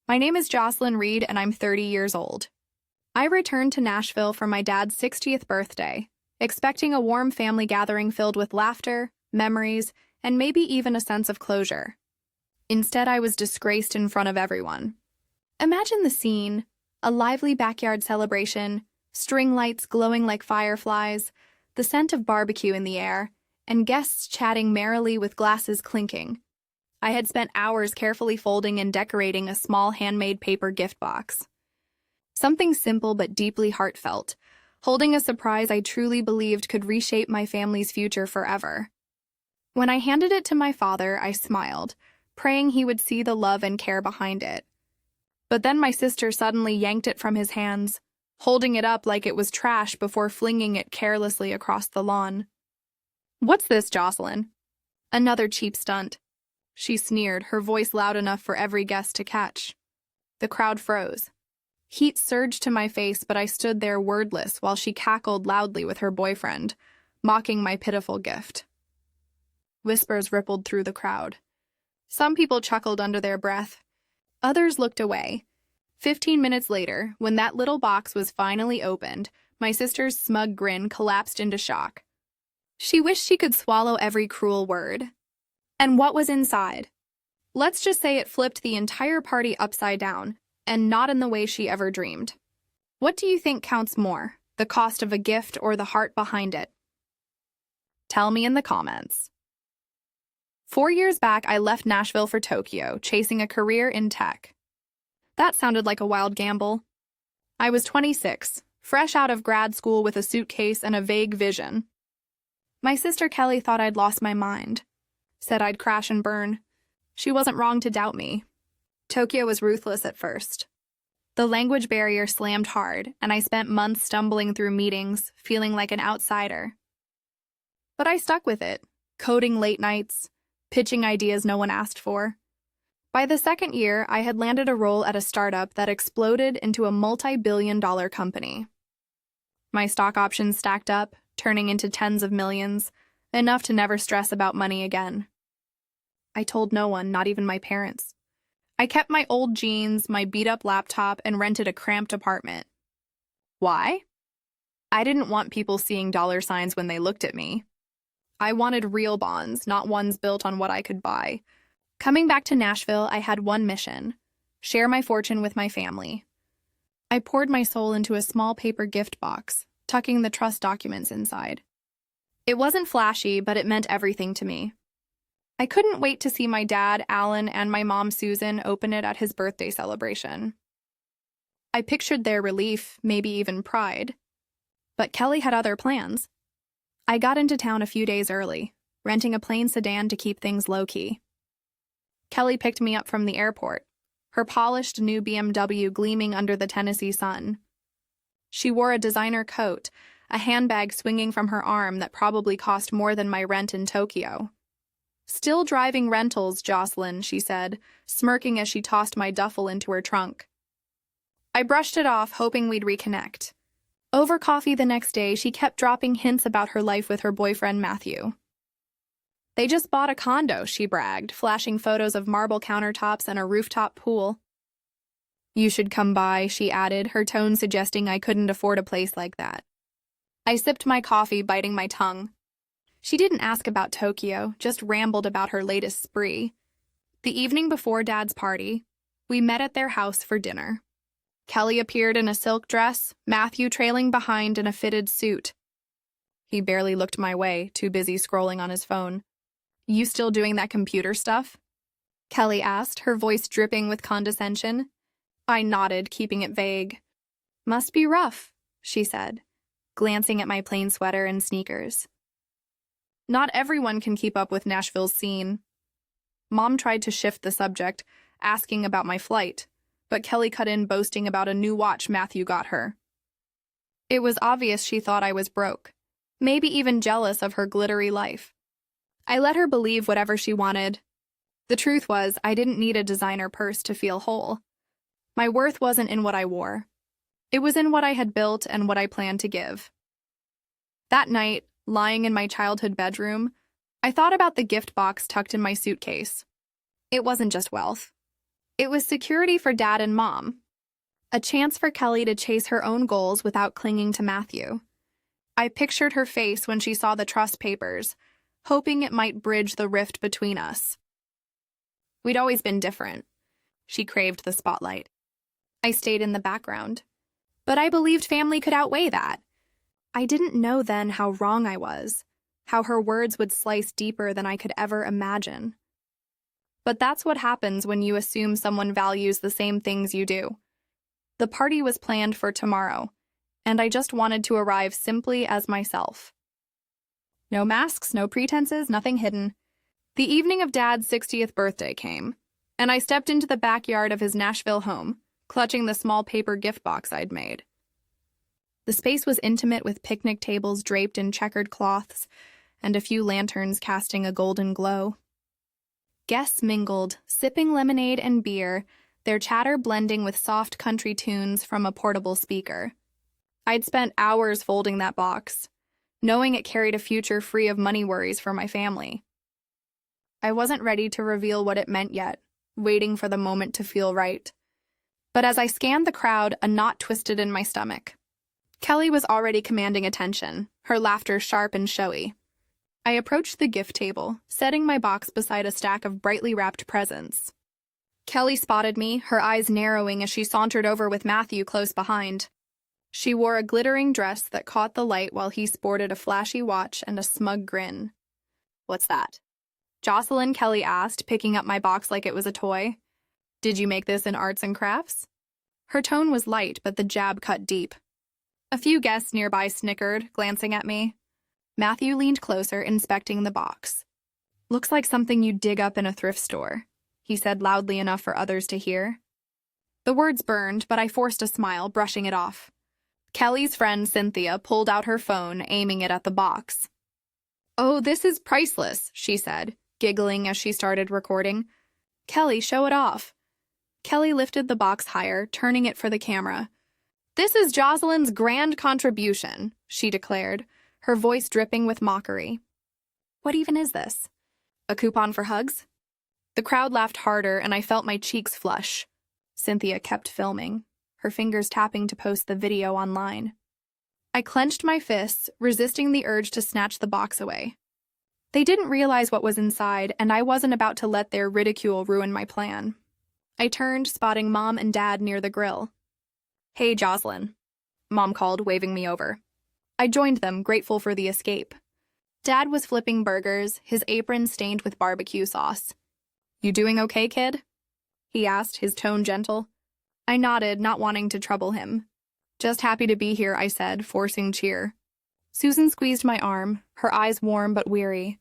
My name is Jocelyn Reed, and I'm 30 years old. I returned to Nashville for my dad's 60th birthday, expecting a warm family gathering filled with laughter, memories, and maybe even a sense of closure. Instead, I was disgraced in front of everyone. Imagine the scene: a lively backyard celebration, string lights glowing like fireflies, the scent of barbecue in the air, and guests chatting merrily with glasses clinking. I had spent hours carefully folding and decorating a small handmade paper gift box. Something simple but deeply heartfelt, holding a surprise I truly believed could reshape my family's future forever. When I handed it to my father, I smiled, praying he would see the love and care behind it. But then my sister suddenly yanked it from his hands, holding it up like it was trash before flinging it carelessly across the lawn. "What's this, Jocelyn?" "Another cheap stunt," she sneered, her voice loud enough for every guest to catch. The crowd froze. Heat surged to my face, but I stood there wordless while she cackled loudly with her boyfriend, mocking my pitiful gift. Whispers rippled through the crowd. Some people chuckled under their breath. Others looked away. 15 minutes later, when that little box was finally opened, my sister's smug grin collapsed into shock. She wished she could swallow every cruel word. And what was inside? Let's just say it flipped the entire party upside down, and not in the way she ever dreamed. What do you think counts more, the cost of a gift or the heart behind it? Tell me in the comments. 4 years back, I left Nashville for Tokyo, chasing a career in tech. That sounded like a wild gamble. I was 26, fresh out of grad school with a suitcase and a vague vision. My sister Kelly thought I'd lost my mind, said I'd crash and burn. She wasn't wrong to doubt me. Tokyo was ruthless at first. The language barrier slammed hard, and I spent months stumbling through meetings, feeling like an outsider. But I stuck with it, coding late nights, pitching ideas no one asked for. By the second year, I had landed a role at a startup that exploded into a multi-billion-dollar company. My stock options stacked up, turning into tens of millions, enough to never stress about money again. I told no one, not even my parents. I kept my old jeans, my beat-up laptop, and rented a cramped apartment. Why? I didn't want people seeing dollar signs when they looked at me. I wanted real bonds, not ones built on what I could buy. Coming back to Nashville, I had one mission: share my fortune with my family. I poured my soul into a small paper gift box, tucking the trust documents inside. It wasn't flashy, but it meant everything to me. I couldn't wait to see my dad, Alan, and my mom, Susan, open it at his birthday celebration. I pictured their relief, maybe even pride. But Kelly had other plans. I got into town a few days early, renting a plain sedan to keep things low-key. Kelly picked me up from the airport, her polished new BMW gleaming under the Tennessee sun. She wore a designer coat, a handbag swinging from her arm that probably cost more than my rent in Tokyo. "Still driving rentals, Jocelyn," she said, smirking as she tossed my duffel into her trunk. I brushed it off, hoping we'd reconnect. Over coffee the next day, she kept dropping hints about her life with her boyfriend, Matthew. "They just bought a condo," she bragged, flashing photos of marble countertops and a rooftop pool. "You should come by," she added, her tone suggesting I couldn't afford a place like that. I sipped my coffee, biting my tongue. She didn't ask about Tokyo, just rambled about her latest spree. The evening before Dad's party, we met at their house for dinner. Kelly appeared in a silk dress, Matthew trailing behind in a fitted suit. He barely looked my way, too busy scrolling on his phone. "You still doing that computer stuff?" Kelly asked, her voice dripping with condescension. I nodded, keeping it vague. "Must be rough," she said, glancing at my plain sweater and sneakers. Not everyone can keep up with Nashville's scene. Mom tried to shift the subject, asking about my flight, but Kelly cut in boasting about a new watch Matthew got her. It was obvious she thought I was broke, maybe even jealous of her glittery life. I let her believe whatever she wanted. The truth was, I didn't need a designer purse to feel whole. My worth wasn't in what I wore. It was in what I had built and what I planned to give. That night, lying in my childhood bedroom, I thought about the gift box tucked in my suitcase. It wasn't just wealth. It was security for Dad and Mom, a chance for Kelly to chase her own goals without clinging to Matthew. I pictured her face when she saw the trust papers, hoping it might bridge the rift between us. We'd always been different. She craved the spotlight. I stayed in the background. But I believed family could outweigh that. I didn't know then how wrong I was, how her words would slice deeper than I could ever imagine. But that's what happens when you assume someone values the same things you do. The party was planned for tomorrow, and I just wanted to arrive simply as myself. No masks, no pretenses, nothing hidden. The evening of Dad's 60th birthday came, and I stepped into the backyard of his Nashville home, clutching the small paper gift box I'd made. The space was intimate with picnic tables draped in checkered cloths and a few lanterns casting a golden glow. Guests mingled, sipping lemonade and beer, their chatter blending with soft country tunes from a portable speaker. I'd spent hours folding that box, knowing it carried a future free of money worries for my family. I wasn't ready to reveal what it meant yet, waiting for the moment to feel right. But as I scanned the crowd, a knot twisted in my stomach. Kelly was already commanding attention, her laughter sharp and showy. I approached the gift table, setting my box beside a stack of brightly wrapped presents. Kelly spotted me, her eyes narrowing as she sauntered over with Matthew close behind. She wore a glittering dress that caught the light while he sported a flashy watch and a smug grin. "What's that?" Jocelyn, Kelly asked, picking up my box like it was a toy. "Did you make this in arts and crafts?" Her tone was light, but the jab cut deep. A few guests nearby snickered, glancing at me. Matthew leaned closer, inspecting the box. "Looks like something you'd dig up in a thrift store," he said loudly enough for others to hear. The words burned, but I forced a smile, brushing it off. Kelly's friend Cynthia pulled out her phone, aiming it at the box. "Oh, this is priceless," she said, giggling as she started recording. "Kelly, show it off." Kelly lifted the box higher, turning it for the camera. "This is Jocelyn's grand contribution," she declared, her voice dripping with mockery. "What even is this? A coupon for hugs?" The crowd laughed harder, and I felt my cheeks flush. Cynthia kept filming, her fingers tapping to post the video online. I clenched my fists, resisting the urge to snatch the box away. They didn't realize what was inside, and I wasn't about to let their ridicule ruin my plan. I turned, spotting Mom and Dad near the grill. "Hey, Jocelyn," Mom called, waving me over. I joined them, grateful for the escape. Dad was flipping burgers, his apron stained with barbecue sauce. "You doing okay, kid?" he asked, his tone gentle. I nodded, not wanting to trouble him. "Just happy to be here," I said, forcing cheer. Susan squeezed my arm, her eyes warm but weary.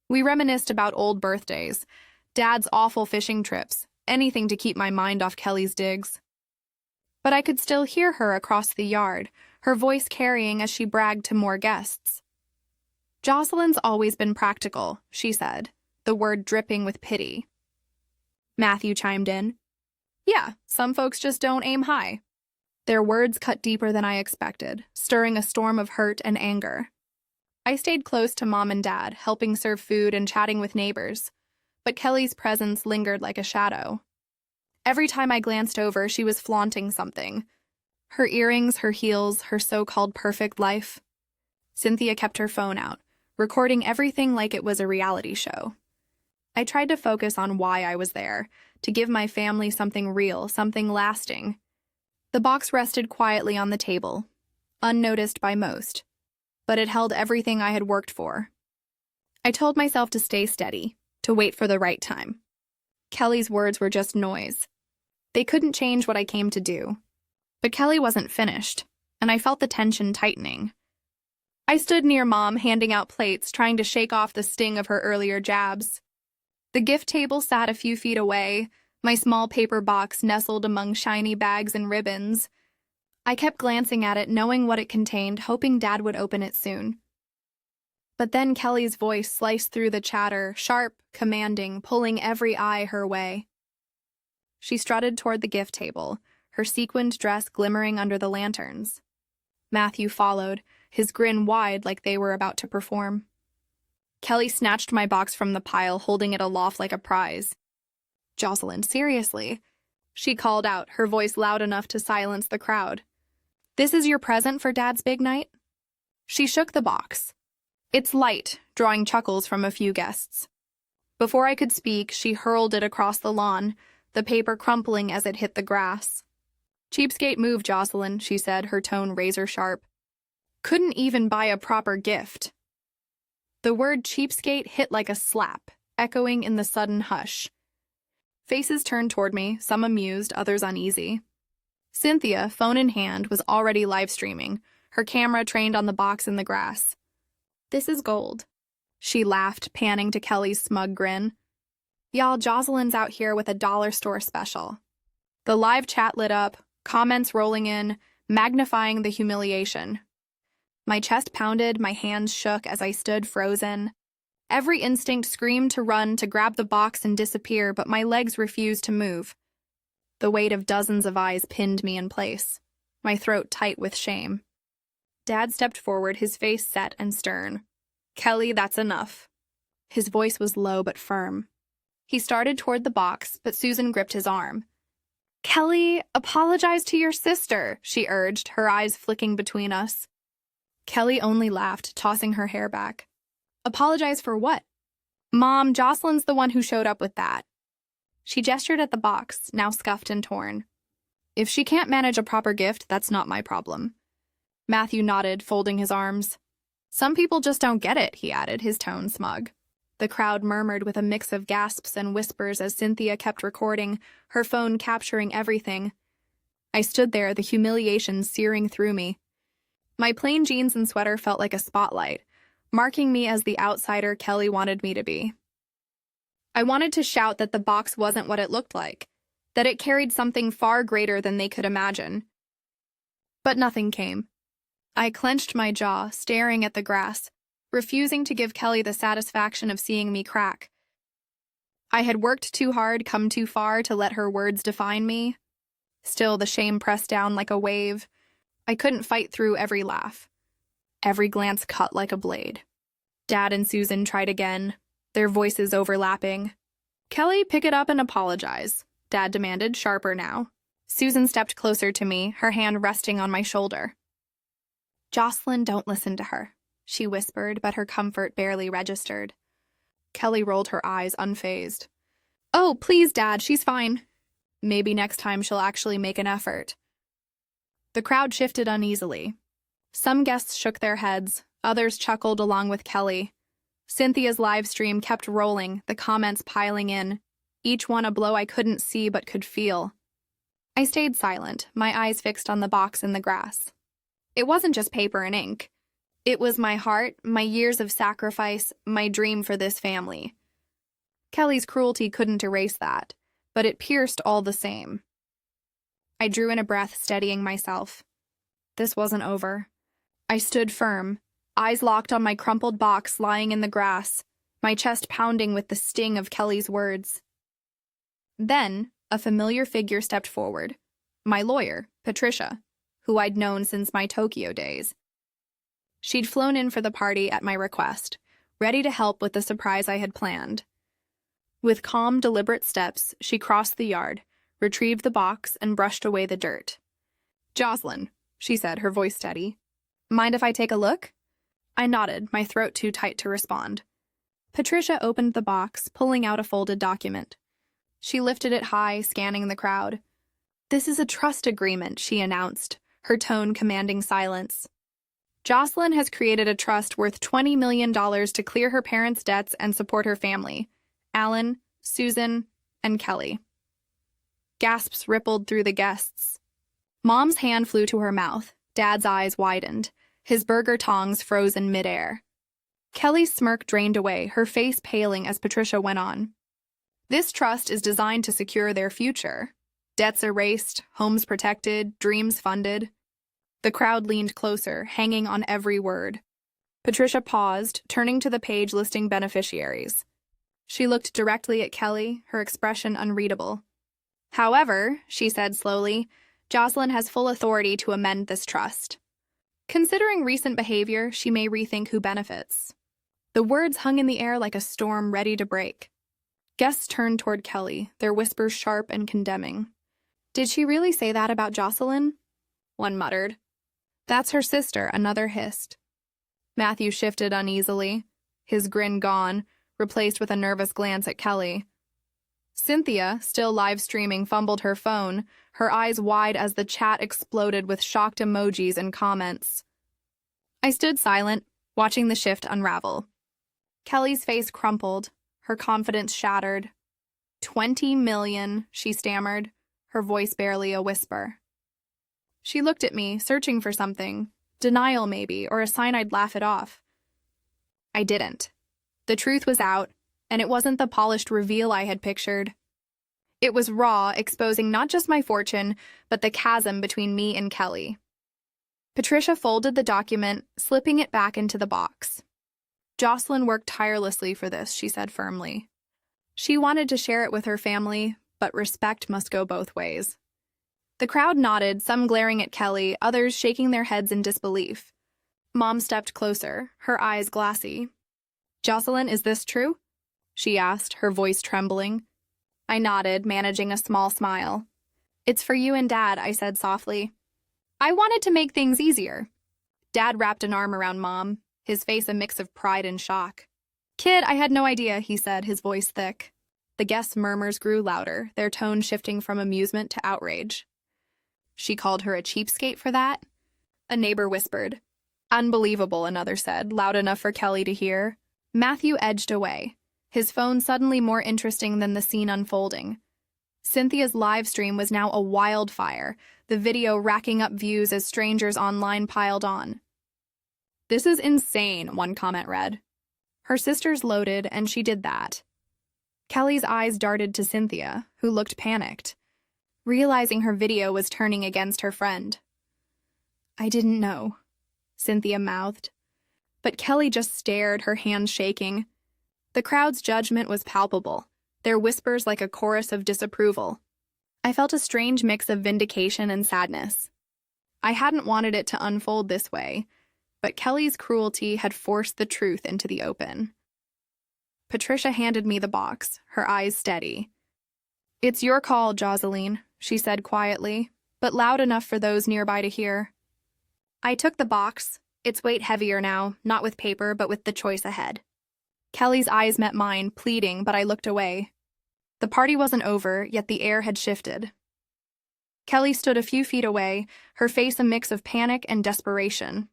We reminisced about old birthdays, Dad's awful fishing trips, anything to keep my mind off Kelly's digs. But I could still hear her across the yard, her voice carrying as she bragged to more guests. "Jocelyn's always been practical," she said, the word dripping with pity. Matthew chimed in. "Yeah, some folks just don't aim high." Their words cut deeper than I expected, stirring a storm of hurt and anger. I stayed close to Mom and Dad, helping serve food and chatting with neighbors, but Kelly's presence lingered like a shadow. Every time I glanced over, she was flaunting something. Her earrings, her heels, her so-called perfect life. Cynthia kept her phone out, recording everything like it was a reality show. I tried to focus on why I was there, to give my family something real, something lasting. The box rested quietly on the table, unnoticed by most, but it held everything I had worked for. I told myself to stay steady, to wait for the right time. Kelly's words were just noise. They couldn't change what I came to do. But Kelly wasn't finished, and I felt the tension tightening. I stood near Mom, handing out plates, trying to shake off the sting of her earlier jabs. The gift table sat a few feet away, my small paper box nestled among shiny bags and ribbons. I kept glancing at it, knowing what it contained, hoping Dad would open it soon. But then Kelly's voice sliced through the chatter, sharp, commanding, pulling every eye her way. She strutted toward the gift table, her sequined dress glimmering under the lanterns. Matthew followed, his grin wide like they were about to perform. Kelly snatched my box from the pile, holding it aloft like a prize. "Jocelyn, seriously, She called out, her voice loud enough to silence the crowd. "This is your present for Dad's big night?" She shook the box. It's light, drawing chuckles from a few guests. Before I could speak, she hurled it across the lawn, the paper crumpling as it hit the grass. "Cheapskate move, Jocelyn," she said, her tone razor-sharp. "Couldn't even buy a proper gift." The word cheapskate hit like a slap, echoing in the sudden hush. Faces turned toward me, some amused, others uneasy. Cynthia, phone in hand, was already live-streaming, her camera trained on the box in the grass. "This is gold." She laughed, panning to Kelly's smug grin. "Y'all, Jocelyn's out here with a dollar store special." The live chat lit up, comments rolling in, magnifying the humiliation. My chest pounded, my hands shook as I stood frozen. Every instinct screamed to run, to grab the box and disappear, but my legs refused to move. The weight of dozens of eyes pinned me in place, my throat tight with shame. Dad stepped forward, his face set and stern. "Kelly, that's enough." His voice was low but firm. He started toward the box, but Susan gripped his arm. "Kelly, apologize to your sister," she urged, her eyes flicking between us. Kelly only laughed, tossing her hair back. "Apologize for what?" "Mom, Jocelyn's the one who showed up with that." She gestured at the box, now scuffed and torn. "If she can't manage a proper gift, that's not my problem." Matthew nodded, folding his arms. "Some people just don't get it," he added, his tone smug. The crowd murmured with a mix of gasps and whispers as Cynthia kept recording, her phone capturing everything. I stood there, the humiliation searing through me. My plain jeans and sweater felt like a spotlight, marking me as the outsider Kelly wanted me to be. I wanted to shout that the box wasn't what it looked like, that it carried something far greater than they could imagine. But nothing came. I clenched my jaw, staring at the grass, refusing to give Kelly the satisfaction of seeing me crack. I had worked too hard, come too far to let her words define me. Still, the shame pressed down like a wave. I couldn't fight through every laugh. Every glance cut like a blade. Dad and Susan tried again, their voices overlapping. "Kelly, pick it up and apologize," Dad demanded, sharper now. Susan stepped closer to me, her hand resting on my shoulder. "Jocelyn, don't listen to her," she whispered, but her comfort barely registered. Kelly rolled her eyes, unfazed. "Oh, please, Dad, she's fine." Maybe next time she'll actually make an effort. The crowd shifted uneasily. Some guests shook their heads, others chuckled along with Kelly. Cynthia's live stream kept rolling, the comments piling in, each one a blow I couldn't see but could feel. I stayed silent, my eyes fixed on the box in the grass. It wasn't just paper and ink. It was my heart, my years of sacrifice, my dream for this family. Kelly's cruelty couldn't erase that, but it pierced all the same. I drew in a breath, steadying myself. This wasn't over. I stood firm, eyes locked on my crumpled box lying in the grass, my chest pounding with the sting of Kelly's words. Then, a familiar figure stepped forward. My lawyer, Patricia, who I'd known since my Tokyo days. She'd flown in for the party at my request, ready to help with the surprise I had planned. With calm, deliberate steps, she crossed the yard, retrieved the box, and brushed away the dirt. "Jocelyn," she said, her voice steady. "Mind if I take a look?" I nodded, my throat too tight to respond. Patricia opened the box, pulling out a folded document. She lifted it high, scanning the crowd. "This is a trust agreement," she announced, her tone commanding silence. "Jocelyn has created a trust worth $20 million to clear her parents' debts and support her family, Alan, Susan, and Kelly." Gasps rippled through the guests. Mom's hand flew to her mouth. Dad's eyes widened, his burger tongs frozen midair. Kelly's smirk drained away, her face paling as Patricia went on. "This trust is designed to secure their future. Debts erased, homes protected, dreams funded." The crowd leaned closer, hanging on every word. Patricia paused, turning to the page listing beneficiaries. She looked directly at Kelly, her expression unreadable. "However," she said slowly, "Jocelyn has full authority to amend this trust. Considering recent behavior, she may rethink who benefits." The words hung in the air like a storm ready to break. Guests turned toward Kelly, their whispers sharp and condemning. Did she really say that about Jocelyn? One muttered. That's her sister, another hissed. Matthew shifted uneasily, his grin gone, replaced with a nervous glance at Kelly. Cynthia, still live streaming, fumbled her phone, her eyes wide as the chat exploded with shocked emojis and comments. I stood silent, watching the shift unravel. Kelly's face crumpled, her confidence shattered. 20 million, she stammered, her voice barely a whisper. She looked at me, searching for something, denial maybe, or a sign I'd laugh it off. I didn't. The truth was out, and it wasn't the polished reveal I had pictured. It was raw, exposing not just my fortune, but the chasm between me and Kelly. Patricia folded the document, slipping it back into the box. Jocelyn worked tirelessly for this, she said firmly. She wanted to share it with her family, but respect must go both ways. The crowd nodded, some glaring at Kelly, others shaking their heads in disbelief. Mom stepped closer, her eyes glassy. Jocelyn, is this true? She asked, her voice trembling. I nodded, managing a small smile. It's for you and Dad, I said softly. I wanted to make things easier. Dad wrapped an arm around Mom, his face a mix of pride and shock. Kid, I had no idea, he said, his voice thick. The guests' murmurs grew louder, their tone shifting from amusement to outrage. She called her a cheapskate for that? A neighbor whispered. Unbelievable, another said, loud enough for Kelly to hear. Matthew edged away, his phone suddenly more interesting than the scene unfolding. Cynthia's live stream was now a wildfire, the video racking up views as strangers online piled on. This is insane, one comment read. Her sisters loaded, and she did that. Kelly's eyes darted to Cynthia, who looked panicked, realizing her video was turning against her friend. I didn't know, Cynthia mouthed. But Kelly just stared, her hands shaking. The crowd's judgment was palpable, their whispers like a chorus of disapproval. I felt a strange mix of vindication and sadness. I hadn't wanted it to unfold this way, but Kelly's cruelty had forced the truth into the open. Patricia handed me the box, her eyes steady. It's your call, Jocelyn, she said quietly, but loud enough for those nearby to hear. I took the box, its weight heavier now, not with paper, but with the choice ahead. Kelly's eyes met mine, pleading, but I looked away. The party wasn't over, yet the air had shifted. Kelly stood a few feet away, her face a mix of panic and desperation.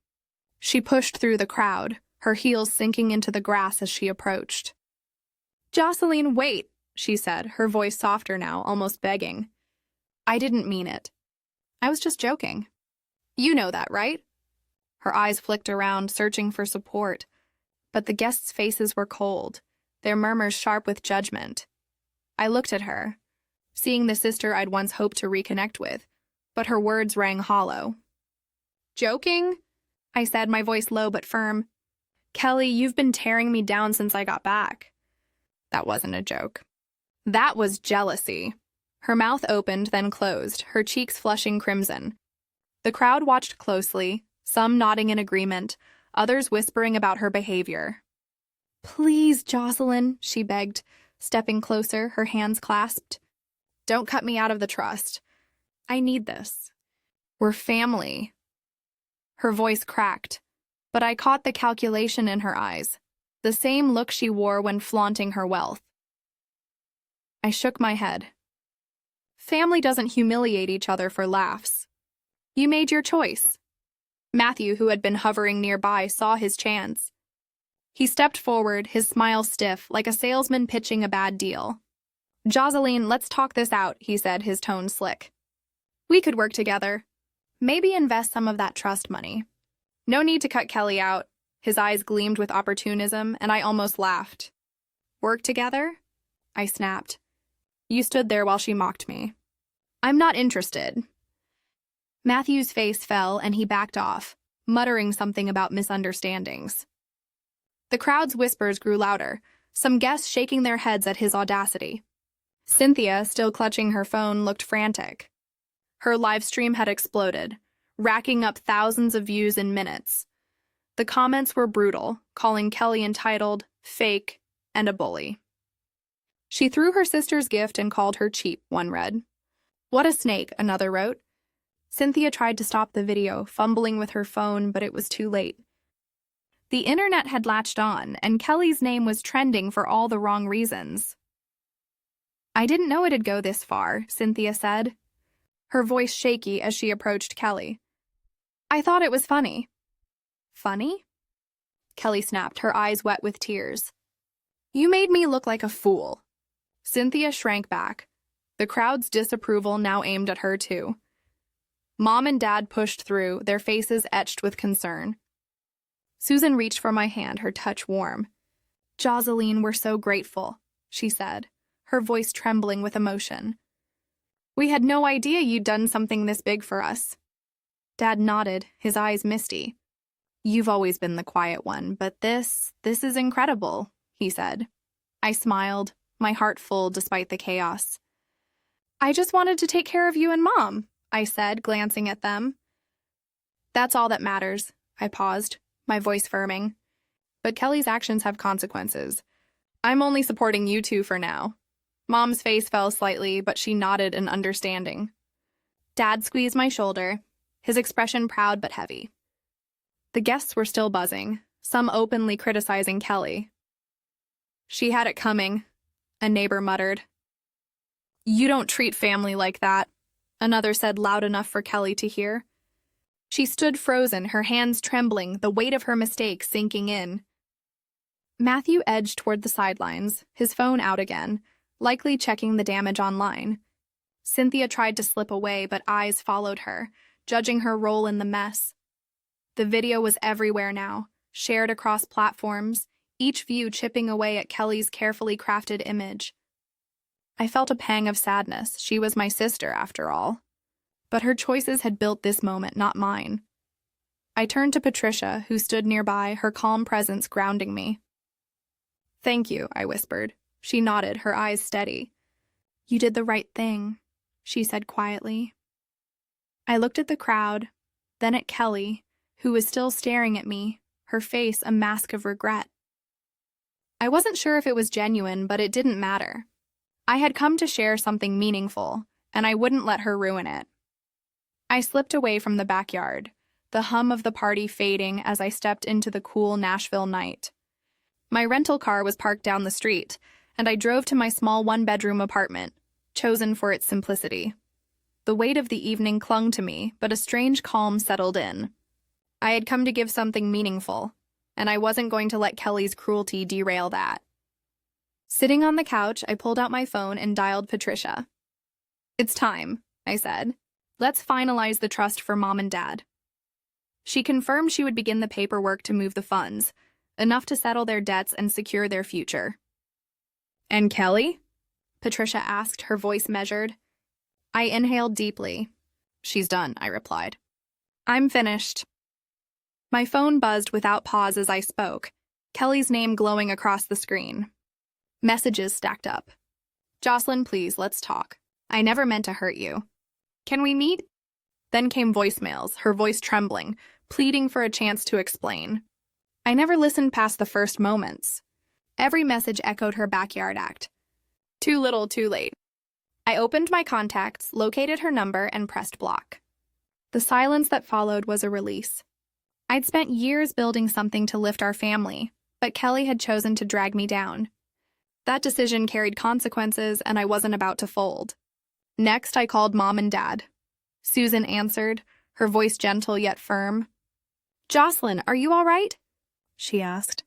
She pushed through the crowd, her heels sinking into the grass as she approached. Jocelyn, wait, she said, her voice softer now, almost begging. I didn't mean it. I was just joking. You know that, right? Her eyes flicked around, searching for support. But the guests' faces were cold, their murmurs sharp with judgment. I looked at her, seeing the sister I'd once hoped to reconnect with, but her words rang hollow. Joking? I said, my voice low but firm. Kelly, you've been tearing me down since I got back. That wasn't a joke. That was jealousy. Her mouth opened, then closed, her cheeks flushing crimson. The crowd watched closely, some nodding in agreement, others whispering about her behavior. Please, Jocelyn, she begged, stepping closer, her hands clasped. Don't cut me out of the trust. I need this. We're family. Her voice cracked, but I caught the calculation in her eyes, the same look she wore when flaunting her wealth. I shook my head. Family doesn't humiliate each other for laughs. You made your choice. Matthew, who had been hovering nearby, saw his chance. He stepped forward, his smile stiff, like a salesman pitching a bad deal. Jocelyn, let's talk this out, he said, his tone slick. We could work together. Maybe invest some of that trust money. No need to cut Kelly out. His eyes gleamed with opportunism, and I almost laughed. Work together? I snapped. You stood there while she mocked me. I'm not interested. Matthew's face fell, and he backed off, muttering something about misunderstandings. The crowd's whispers grew louder, some guests shaking their heads at his audacity. Cynthia, still clutching her phone, looked frantic. Her live stream had exploded, racking up thousands of views in minutes. The comments were brutal, calling Kelly entitled, fake, and a bully. She threw her sister's gift and called her cheap, one read. What a snake, another wrote. Cynthia tried to stop the video, fumbling with her phone, but it was too late. The internet had latched on, and Kelly's name was trending for all the wrong reasons. I didn't know it'd go this far, Cynthia said, her voice shaky as she approached Kelly. I thought it was funny. Funny? Kelly snapped, her eyes wet with tears. You made me look like a fool. Cynthia shrank back, the crowd's disapproval now aimed at her too. Mom and Dad pushed through, their faces etched with concern. Susan reached for my hand, her touch warm. Jocelyn, we're so grateful, she said, her voice trembling with emotion. We had no idea you'd done something this big for us. Dad nodded, his eyes misty. You've always been the quiet one, but this is incredible, he said. I smiled, my heart full despite the chaos. I just wanted to take care of you and Mom, I said, glancing at them. That's all that matters, I paused, my voice firming. But Kelly's actions have consequences. I'm only supporting you two for now. Mom's face fell slightly, but she nodded in understanding. Dad squeezed my shoulder, his expression proud but heavy. The guests were still buzzing, some openly criticizing Kelly. She had it coming, a neighbor muttered. You don't treat family like that, another said loud enough for Kelly to hear. She stood frozen, her hands trembling, the weight of her mistake sinking in. Matthew edged toward the sidelines, his phone out again, likely checking the damage online. Cynthia tried to slip away, but eyes followed her, judging her role in the mess. The video was everywhere now, shared across platforms, each view chipping away at Kelly's carefully crafted image. I felt a pang of sadness. She was my sister, after all. But her choices had built this moment, not mine. I turned to Patricia, who stood nearby, her calm presence grounding me. Thank you, I whispered. She nodded, her eyes steady. You did the right thing, she said quietly. I looked at the crowd, then at Kelly, who was still staring at me, her face a mask of regret. I wasn't sure if it was genuine, but it didn't matter. I had come to share something meaningful, and I wouldn't let her ruin it. I slipped away from the backyard, the hum of the party fading as I stepped into the cool Nashville night. My rental car was parked down the street, and I drove to my small one-bedroom apartment, chosen for its simplicity. The weight of the evening clung to me, but a strange calm settled in. I had come to give something meaningful, and I wasn't going to let Kelly's cruelty derail that. Sitting on the couch, I pulled out my phone and dialed Patricia. It's time, I said. Let's finalize the trust for Mom and Dad. She confirmed she would begin the paperwork to move the funds, enough to settle their debts and secure their future. And Kelly? Patricia asked, her voice measured. I inhaled deeply. She's done, I replied. I'm finished. My phone buzzed without pause as I spoke, Kelly's name glowing across the screen. Messages stacked up. Jocelyn, please, let's talk. I never meant to hurt you. Can we meet? Then came voicemails, her voice trembling, pleading for a chance to explain. I never listened past the first moments. Every message echoed her backyard act. Too little, too late. I opened my contacts, located her number, and pressed block. The silence that followed was a release. I'd spent years building something to lift our family, but Kelly had chosen to drag me down. That decision carried consequences, and I wasn't about to fold. Next, I called Mom and Dad. Susan answered, her voice gentle yet firm. Jocelyn, are you all right? She asked.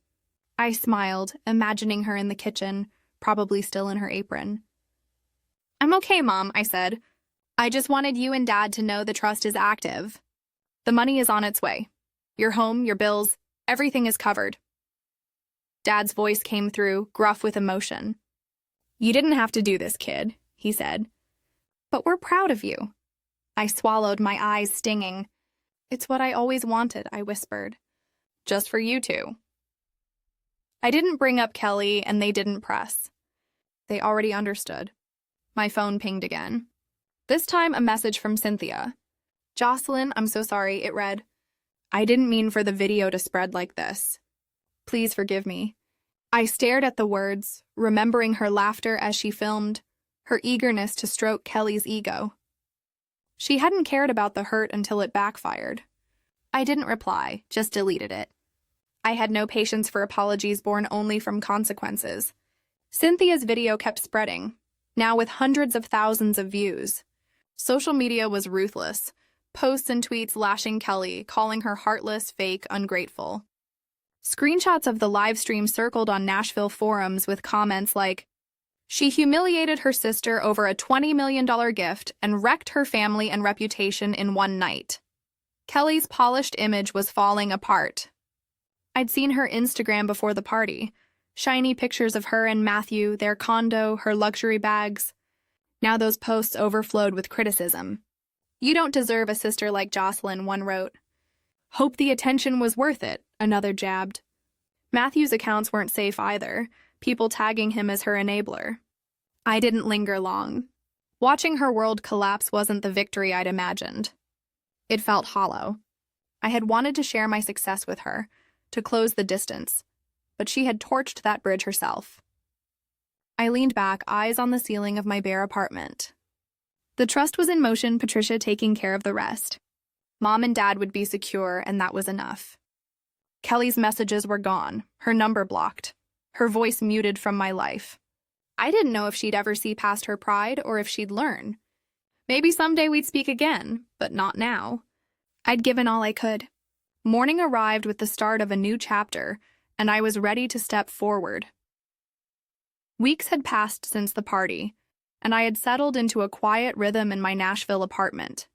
I smiled, imagining her in the kitchen, probably still in her apron. I'm okay, Mom, I said. I just wanted you and Dad to know the trust is active. The money is on its way. Your home, your bills, everything is covered. Dad's voice came through, gruff with emotion. You didn't have to do this, kid, he said. But we're proud of you. I swallowed, my eyes stinging. It's what I always wanted, I whispered. Just for you two. I didn't bring up Kelly, and they didn't press. They already understood. My phone pinged again. This time, a message from Cynthia. Jocelyn, I'm so sorry, it read. I didn't mean for the video to spread like this. Please forgive me. I stared at the words, remembering her laughter as she filmed, her eagerness to stroke Kelly's ego. She hadn't cared about the hurt until it backfired. I didn't reply, just deleted it. I had no patience for apologies born only from consequences. Cynthia's video kept spreading, now with hundreds of thousands of views. Social media was ruthless. Posts and tweets lashing Kelly, calling her heartless, fake, ungrateful. Screenshots of the live stream circled on Nashville forums with comments like, "She humiliated her sister over a $20 million gift and wrecked her family and reputation in one night." Kelly's polished image was falling apart. I'd seen her Instagram before the party. Shiny pictures of her and Matthew, their condo, her luxury bags. Now those posts overflowed with criticism. "You don't deserve a sister like Jocelyn," one wrote. "Hope the attention was worth it," another jabbed. Matthew's accounts weren't safe either, people tagging him as her enabler. I didn't linger long. Watching her world collapse wasn't the victory I'd imagined. It felt hollow. I had wanted to share my success with her, to close the distance, but she had torched that bridge herself. I leaned back, eyes on the ceiling of my bare apartment. The trust was in motion, Patricia taking care of the rest. Mom and Dad would be secure, and that was enough. Kelly's messages were gone, her number blocked, her voice muted from my life. I didn't know if she'd ever see past her pride or if she'd learn. Maybe someday we'd speak again, but not now. I'd given all I could. Morning arrived with the start of a new chapter, and I was ready to step forward. Weeks had passed since the party, and I had settled into a quiet rhythm in my Nashville apartment.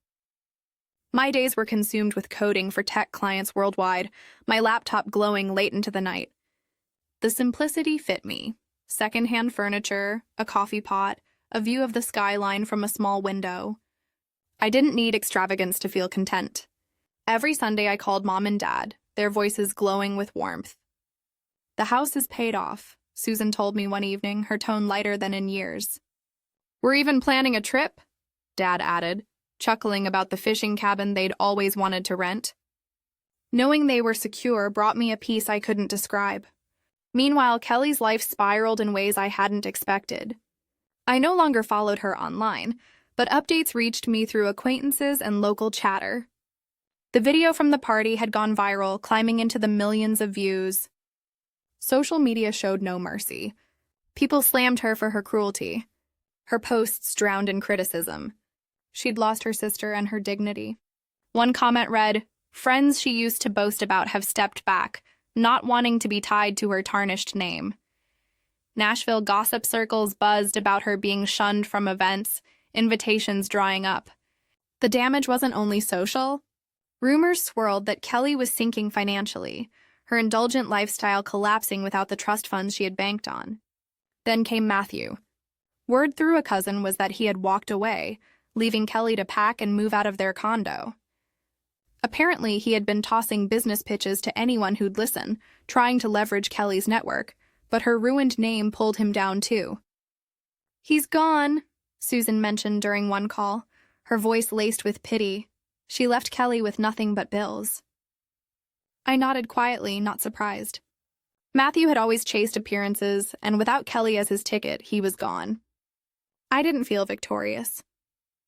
My days were consumed with coding for tech clients worldwide, my laptop glowing late into the night. The simplicity fit me. Secondhand furniture, a coffee pot, a view of the skyline from a small window. I didn't need extravagance to feel content. Every Sunday I called Mom and Dad, their voices glowing with warmth. "The house is paid off," Susan told me one evening, her tone lighter than in years. "We're even planning a trip," Dad added, chuckling about the fishing cabin they'd always wanted to rent. Knowing they were secure brought me a peace I couldn't describe. Meanwhile, Kelly's life spiraled in ways I hadn't expected. I no longer followed her online, but updates reached me through acquaintances and local chatter. The video from the party had gone viral, climbing into the millions of views. Social media showed no mercy. People slammed her for her cruelty. Her posts drowned in criticism. She'd lost her sister and her dignity. One comment read, "Friends she used to boast about have stepped back, not wanting to be tied to her tarnished name." Nashville gossip circles buzzed about her being shunned from events, invitations drying up. The damage wasn't only social. Rumors swirled that Kelly was sinking financially, her indulgent lifestyle collapsing without the trust funds she had banked on. Then came Matthew. Word through a cousin was that he had walked away, leaving Kelly to pack and move out of their condo. Apparently, he had been tossing business pitches to anyone who'd listen, trying to leverage Kelly's network, but her ruined name pulled him down too. "He's gone," Susan mentioned during one call, her voice laced with pity. She left Kelly with nothing but bills. I nodded quietly, not surprised. Matthew had always chased appearances, and without Kelly as his ticket, he was gone. I didn't feel victorious.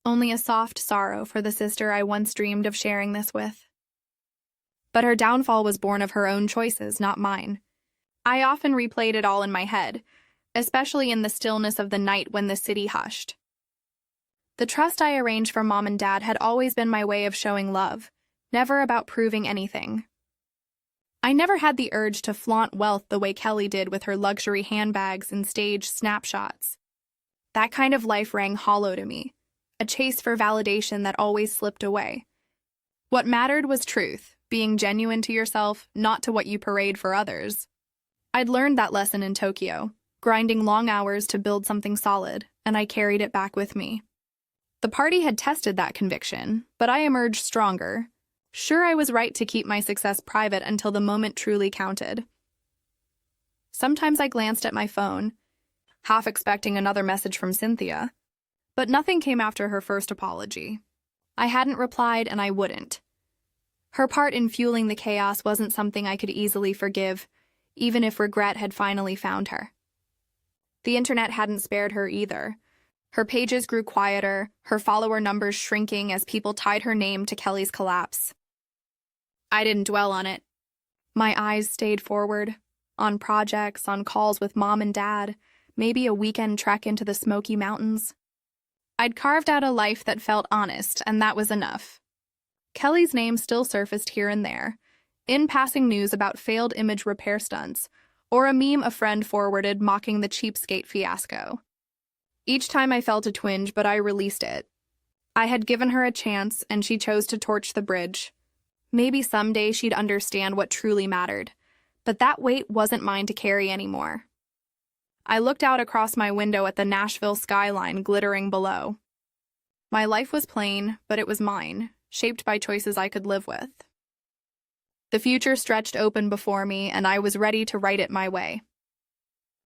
Only a soft sorrow for the sister I once dreamed of sharing this with. But her downfall was born of her own choices, not mine. I often replayed it all in my head, especially in the stillness of the night when the city hushed. The trust I arranged for Mom and Dad had always been my way of showing love, never about proving anything. I never had the urge to flaunt wealth the way Kelly did with her luxury handbags and staged snapshots. That kind of life rang hollow to me, a chase for validation that always slipped away. What mattered was truth, being genuine to yourself, not to what you parade for others. I'd learned that lesson in Tokyo, grinding long hours to build something solid, and I carried it back with me. The party had tested that conviction, but I emerged stronger. Sure, I was right to keep my success private until the moment truly counted. Sometimes I glanced at my phone, half expecting another message from Cynthia, but nothing came after her first apology. I hadn't replied, and I wouldn't. Her part in fueling the chaos wasn't something I could easily forgive, even if regret had finally found her. The internet hadn't spared her either. Her pages grew quieter, her follower numbers shrinking as people tied her name to Kelly's collapse. I didn't dwell on it. My eyes stayed forward, on projects, on calls with mom and dad, maybe a weekend trek into the Smoky Mountains. I'd carved out a life that felt honest, and that was enough. Kelly's name still surfaced here and there, in passing news about failed image repair stunts, or a meme a friend forwarded mocking the Cheapskate fiasco. Each time I felt a twinge, but I released it. I had given her a chance, and she chose to torch the bridge. Maybe someday she'd understand what truly mattered, but that weight wasn't mine to carry anymore. I looked out across my window at the Nashville skyline glittering below. My life was plain, but it was mine, shaped by choices I could live with. The future stretched open before me, and I was ready to write it my way.